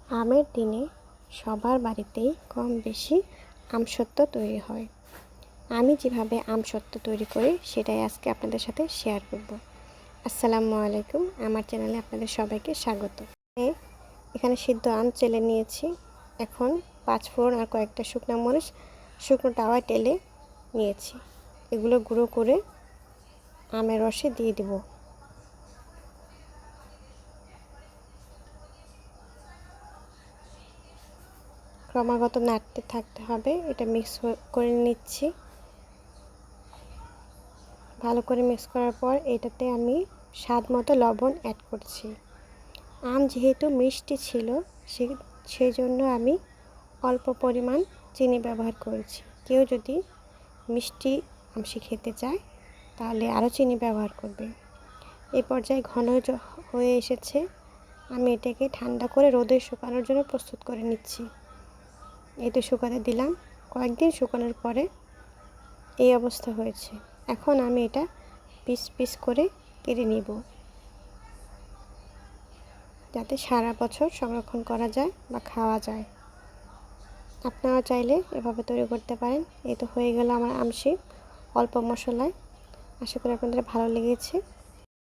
আমের দিনে সবার বাড়িতেই কম বেশি আমসত্ত্ব তৈরি হয়। আমি যেভাবে আমসত্ত্ব তৈরি করি সেটাই আজকে আপনাদের সাথে শেয়ার করব। আসসালামু আলাইকুম, আমার চ্যানেলে আপনাদের সবাইকে স্বাগত। এখানে সিদ্ধ আম চেলে নিয়েছি। এখন 5 ফোড়ন আর কয়েকটা শুকনো মরিচ শুকনো তাওয়ায় টেলে নিয়েছি। এগুলো গুঁড়ো করে আমের রসে দিয়ে দেব। ক্রমাগত নাড়তে থাকতে হবে। এটা মিক্স করে নিচ্ছি। ভালো করে মিক্স করার পর এটাতে আমি স্বাদ মতো লবণ অ্যাড করছি। আম যেহেতু মিষ্টি ছিল সেই জন্য আমি অল্প পরিমাণ চিনি ব্যবহার করেছি। কেউ যদি মিষ্টি আমসি খেতে চায় তাহলে আরও চিনি ব্যবহার করবে। এই পর্যায়ে ঘন হয়ে এসেছে। আমি এটাকে ঠান্ডা করে রোদে শুকানোর জন্য প্রস্তুত করে নিচ্ছি। এতে শুকাতে দিলাম। কয়েকদিন শুকানোর পরে এই অবস্থা হয়েছে। এখন আমি এটা পিস পিস করে কেটে নিব, যাতে সারা বছর সংরক্ষণ করা যায় বা খাওয়া যায়। আপনারা চাইলে এভাবে তৈরি করতে পারেন। এই তো হয়ে গেল আমার আমসি অল্প মশলায়। আশা করি আপনাদের ভালো লেগেছে।